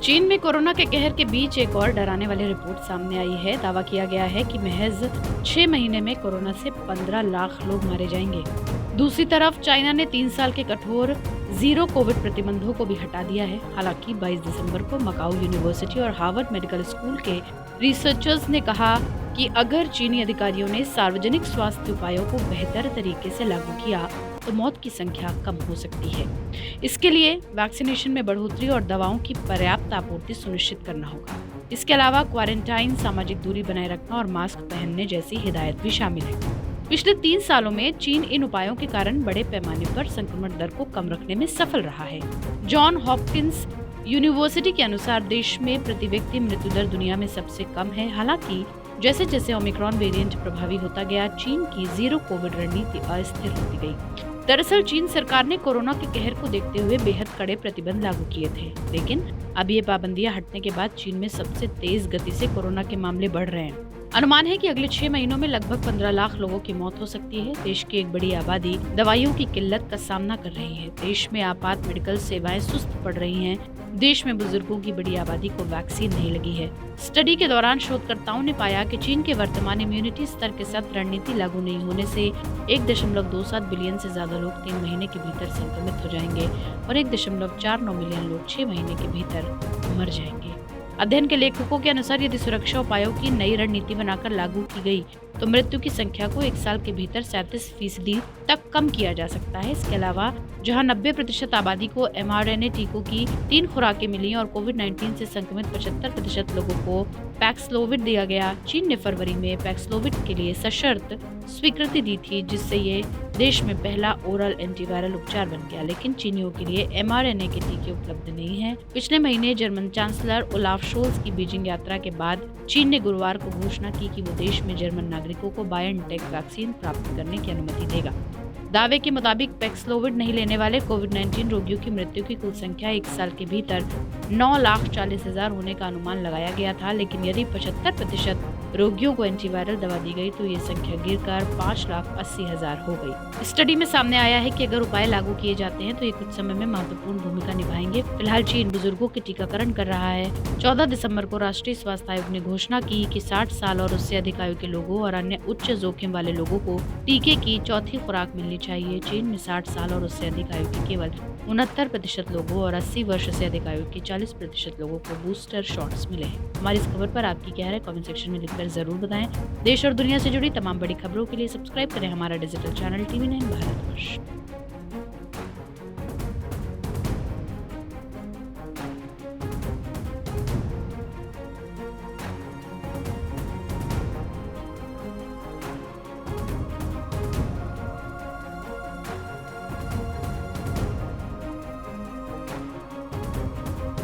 चीन में कोरोना के कहर के बीच एक और डराने वाली रिपोर्ट सामने आई है। दावा किया गया है कि महज 6 महीने में कोरोना से 15 लाख लोग मारे जाएंगे। दूसरी तरफ चाइना ने 3 साल के कठोर जीरो कोविड प्रतिबंधों को भी हटा दिया है। हालांकि 22 दिसंबर को मकाऊ यूनिवर्सिटी और हार्वर्ड मेडिकल स्कूल के रिसर्चर्स ने कहा कि अगर चीनी अधिकारियों ने सार्वजनिक स्वास्थ्य उपायों को बेहतर तरीके से लागू किया तो मौत की संख्या कम हो सकती है। इसके लिए वैक्सीनेशन में बढ़ोतरी और दवाओं की पर्याप्त आपूर्ति सुनिश्चित करना होगा। इसके अलावा क्वारंटाइन, सामाजिक दूरी बनाए रखना और मास्क पहनने जैसी हिदायत भी शामिल है। पिछले 3 सालों में चीन इन उपायों के कारण बड़े पैमाने पर संक्रमण दर को कम रखने में सफल रहा है। जॉन हॉपकिंस यूनिवर्सिटी के अनुसार देश में प्रति व्यक्ति मृत्यु दर दुनिया में सबसे कम है। हालांकि जैसे जैसे ओमिक्रॉन वेरिएंट प्रभावी होता गया, चीन की जीरो कोविड रणनीति अस्थिर होती गई। दरअसल चीन सरकार ने कोरोना के कहर को देखते हुए बेहद कड़े प्रतिबंध लागू किए थे, लेकिन अब ये पाबंदियां हटने के बाद चीन में सबसे तेज गति से कोरोना के मामले बढ़ रहे हैं। अनुमान है कि अगले 6 महीनों में लगभग 15 लाख लोगों की मौत हो सकती है। देश की एक बड़ी आबादी दवाइयों की किल्लत का सामना कर रही है। देश में आपात मेडिकल सेवाएं सुस्त पड़ रही हैं। देश में बुजुर्गों की बड़ी आबादी को वैक्सीन नहीं लगी है। स्टडी के दौरान शोधकर्ताओं ने पाया कि चीन के वर्तमान इम्यूनिटी स्तर के साथ रणनीति लागू नहीं होने से 1.27 बिलियन से ज्यादा लोग 3 महीने के भीतर संक्रमित हो जाएंगे और 1.49 मिलियन लोग 6 महीने के भीतर मर जाएंगे। अध्ययन के लेखकों के अनुसार यदि सुरक्षा उपायों की नई रणनीति बनाकर लागू की गई तो मृत्यु की संख्या को 1 साल के भीतर 37% तक कम किया जा सकता है। इसके अलावा जहां 90% आबादी को mRNA टीकों की 3 खुराकें मिली और कोविड-19 से संक्रमित 75% लोगों को पैक्सलोविड दिया गया, चीन ने फरवरी में पैक्सलोविड के लिए सशर्त स्वीकृति दी थी, जिससे ये देश में पहला ओरल एंटीवायरल उपचार बन गया। लेकिन चीनियों के लिए mRNA के टीके उपलब्ध नहीं हैं। पिछले महीने जर्मन चांसलर ओलाफ शोल्स की बीजिंग यात्रा के बाद चीन ने गुरुवार को घोषणा की कि वो देश में जर्मन नागरिकों को बायोएनटेक वैक्सीन प्राप्त करने की अनुमति देगा। दावे के मुताबिक पैक्सलोविड नहीं लेने वाले कोविड-19 रोगियों की मृत्यु की कुल संख्या 1 साल के भीतर 9,40,000 होने का अनुमान लगाया गया था, लेकिन यदि 75% रोगियों को एंटीवायरल दवा दी गई तो ये संख्या गिरकर 5,80,000 हो गई। स्टडी में सामने आया है कि अगर उपाय लागू किए जाते हैं तो ये कुछ समय में महत्वपूर्ण भूमिका निभाएंगे। फिलहाल चीन बुजुर्गों के टीकाकरण कर रहा है। 14 दिसंबर को राष्ट्रीय स्वास्थ्य आयोग ने घोषणा की कि 60 साल और उससे अधिक आयु के लोगों और अन्य उच्च जोखिम वाले लोगों को टीके की चौथी खुराक मिलनी चाहिए। चीन में 60 साल और उससे अधिक आयु के केवल 69% लोगों और 80 वर्ष से अधिक आयु के 40% लोगों को बूस्टर शॉट्स मिले हैं। हमारी इस खबर पर आपकी क्या राय कमेंट सेक्शन में लिखकर जरूर बताएं। देश और दुनिया से जुड़ी तमाम बड़ी खबरों के लिए सब्सक्राइब करें हमारा डिजिटल चैनल TV9 भारतवर्ष।